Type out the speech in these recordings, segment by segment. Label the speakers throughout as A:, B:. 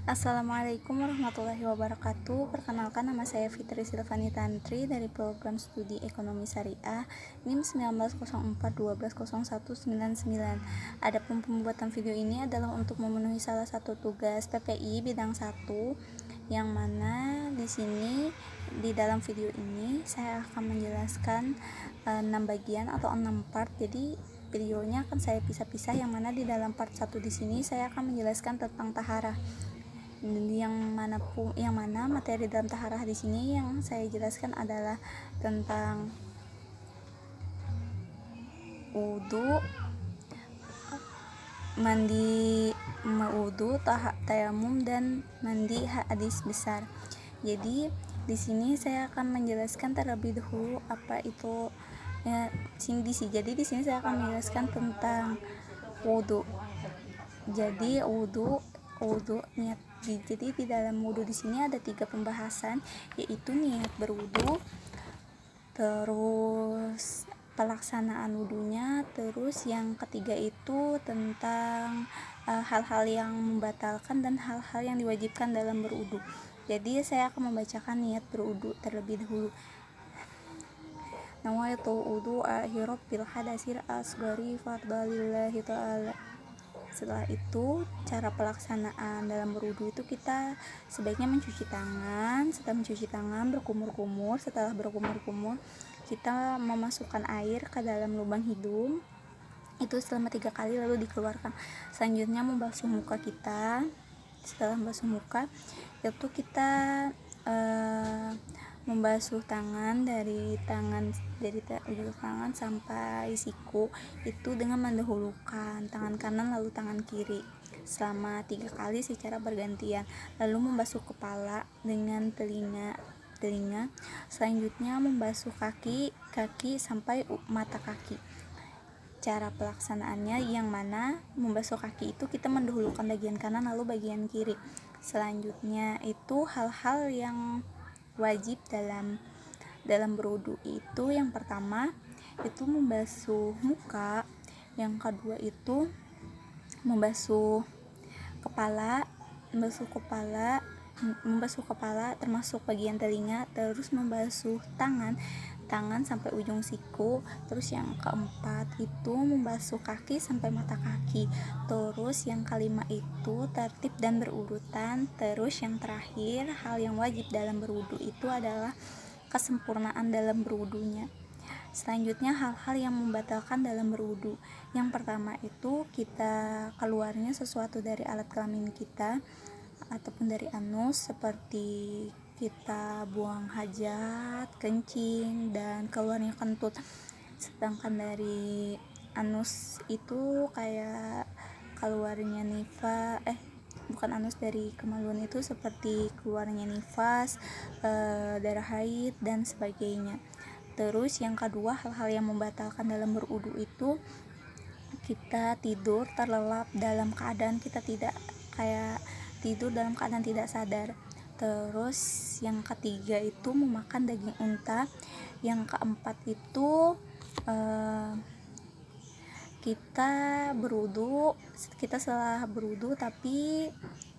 A: Assalamualaikum warahmatullahi wabarakatuh. Perkenalkan, nama saya Fitri Silvani Tantri dari program studi Ekonomi Syariah NIM 1904120199. Adapun pembuatan video ini adalah untuk memenuhi salah satu tugas PPI bidang 1, yang mana di sini di dalam video ini saya akan menjelaskan 6 bagian atau 6 part. Jadi videonya akan saya pisah-pisah, yang mana di dalam part 1 di sini saya akan menjelaskan tentang taharah. Yang mana materi dalam taharah di sini yang saya jelaskan adalah tentang wudu, mandi wudu, tayamum, dan mandi hadis besar. Jadi di sini saya akan menjelaskan terlebih dahulu apa itu Jadi di sini saya akan menjelaskan tentang wudu. Jadi wudu niat. Jadi di dalam wudu di sini ada 3 pembahasan, yaitu niat berwudu, terus pelaksanaan wudunya, terus yang ketiga itu tentang hal-hal yang membatalkan dan hal-hal yang diwajibkan dalam berwudu. Jadi saya akan membacakan niat berwudu terlebih dahulu. Nawaitu wudu'a hirabbil hadasir asghari fardalillahi ta'ala. Setelah itu, cara pelaksanaan dalam berwudu itu kita sebaiknya mencuci tangan. Setelah mencuci tangan, berkumur-kumur. Setelah berkumur-kumur, kita memasukkan air ke dalam lubang hidung itu selama 3 kali, lalu dikeluarkan. Selanjutnya membasuh muka kita. Setelah membasuh muka itu kita membasuh tangan dari ujung tangan sampai siku itu dengan mendahulukan tangan kanan lalu tangan kiri selama 3 kali secara bergantian, lalu membasuh kepala dengan telinga. Selanjutnya membasuh kaki sampai mata kaki. Cara pelaksanaannya yang mana membasuh kaki itu kita mendahulukan bagian kanan lalu bagian kiri. Selanjutnya itu hal-hal yang wajib dalam berwudu itu, yang pertama itu membasuh muka, yang kedua itu membasuh kepala termasuk bagian telinga, terus membasuh tangan sampai ujung siku, terus yang keempat itu membasuh kaki sampai mata kaki, terus yang kelima itu tertib dan berurutan, terus yang terakhir hal yang wajib dalam berwudu itu adalah kesempurnaan dalam berwudunya. Selanjutnya hal-hal yang membatalkan dalam berwudu. Yang pertama itu kita keluarnya sesuatu dari alat kelamin kita ataupun dari anus, seperti kita buang hajat, kencing, dan keluarnya kentut. Sedangkan dari anus itu kayak keluarnya dari kemaluan itu seperti keluarnya nifas, darah haid, dan sebagainya. Terus yang kedua, hal-hal yang membatalkan dalam berwudu itu kita tidur terlelap dalam keadaan kita tidak sadar. Terus yang ketiga itu memakan daging unta. Yang keempat itu kita setelah berwudu tapi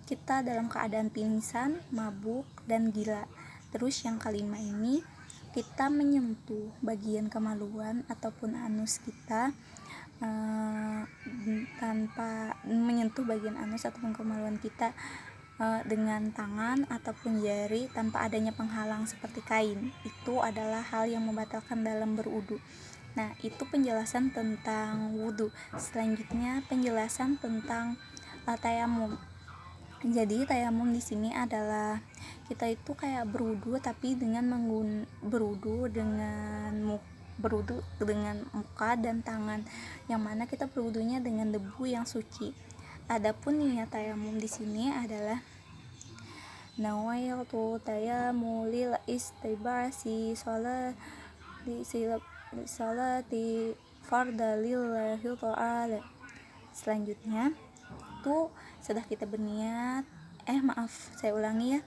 A: kita dalam keadaan pingsan, mabuk, dan gila. Terus yang kelima ini kita menyentuh bagian kemaluan ataupun anus kita tanpa menyentuh bagian anus ataupun kemaluan kita dengan tangan ataupun jari tanpa adanya penghalang seperti kain. Itu adalah hal yang membatalkan dalam berwudu. Nah, itu penjelasan tentang wudu. Selanjutnya penjelasan tentang tayamum. Jadi tayamum di sini adalah kita itu kayak berwudu tapi dengan berwudu dengan muka dan tangan, yang mana kita berwudunya dengan debu yang suci. Adapun niat tayamum di sini adalah nawaitu tayammulil istibasi sholati fardalillahi ta'ala. Selanjutnya itu sudah kita berniat. Saya ulangi ya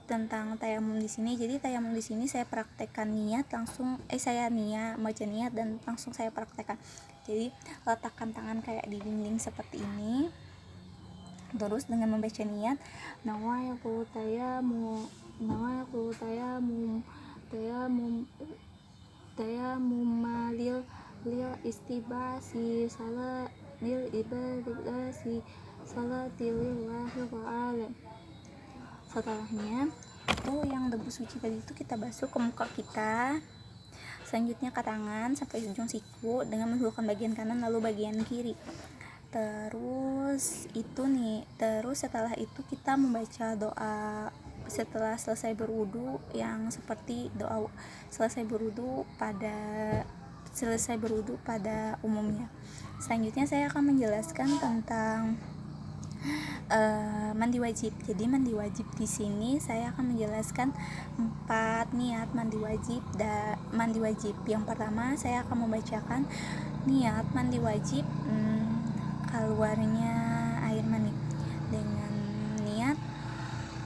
A: tentang tayamum di sini. Jadi tayamum di sini saya praktekkan niat langsung saya baca niat dan langsung saya praktekkan. Jadi letakkan tangan kayak di dinding seperti ini. Terus dengan membaca niat, nawaitu tayamum lil istibasi salat lil ibadasi salatillahi ta'ala. Setelahnya itu yang debu suci tadi itu kita basuh ke muka kita, selanjutnya ke tangan sampai ujung siku dengan mendahulukan bagian kanan lalu bagian kiri. Terus setelah itu kita membaca doa setelah selesai berwudu, yang seperti doa selesai berwudu pada umumnya. Selanjutnya saya akan menjelaskan tentang mandi wajib. Jadi mandi wajib di sini saya akan menjelaskan 4 niat mandi wajib. Yang pertama saya akan membacakan niat mandi wajib keluarnya air mani dengan niat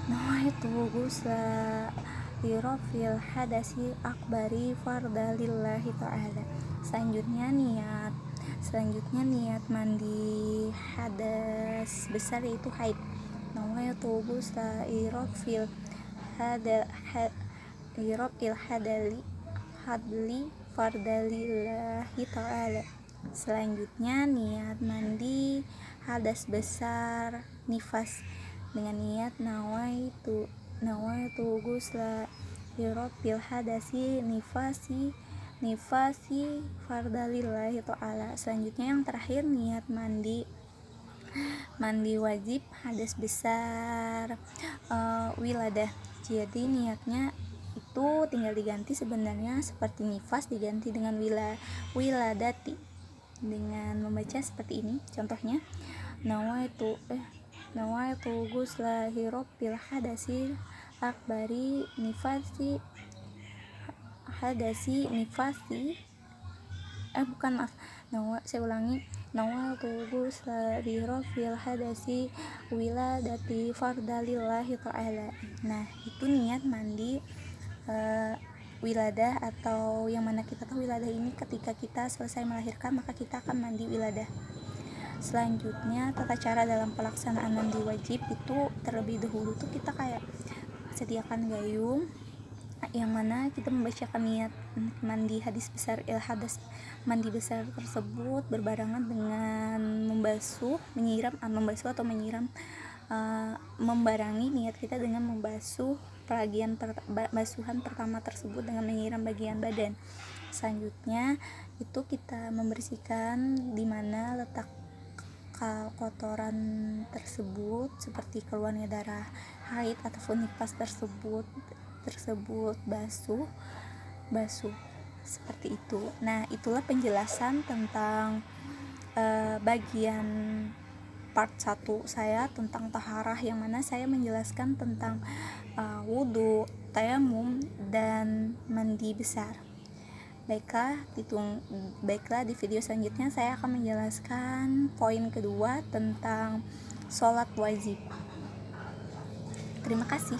A: nawaitu ghusla lirafil hadasi akbari fardalillahi ta'ala. Selanjutnya niat mandi hadas besar yaitu haid. Nawaitu ghusla lirafil hadli fardalillahi ta'ala. Selanjutnya niat mandi hadas besar nifas dengan niat nawaitu ghusla lirafil hadasi nifasi fardalillahi ta'ala. Selanjutnya yang terakhir niat mandi wajib hadas besar wiladah. Jadi niatnya itu tinggal diganti, sebenarnya seperti nifas diganti dengan wiladati dengan membaca seperti ini. Contohnya nawaitu ghusla lirafil hadasi akbari nifasi nawaitu ghusla lirafil hadasi wiladati fardalillahi ta'ala. Nah, itu niat mandi wiladah, atau yang mana kita tahu wiladah ini ketika kita selesai melahirkan maka kita akan mandi wiladah. Selanjutnya tata cara dalam pelaksanaan mandi wajib itu terlebih dahulu tuh kita kayak sediakan gayung yang mana kita membacakan niat mandi mandi besar tersebut berbarengan dengan membarangi niat kita dengan membasuh basuhan pertama tersebut dengan menyiram bagian badan. Selanjutnya itu kita membersihkan di mana letak kotoran tersebut seperti keluarnya darah haid ataupun nifas tersebut basuh seperti itu. Nah, itulah penjelasan tentang bagian part 1 saya tentang taharah, yang mana saya menjelaskan tentang wudu, tayamum, dan mandi besar. Baiklah, di video selanjutnya saya akan menjelaskan poin kedua tentang sholat wajib. Terima kasih.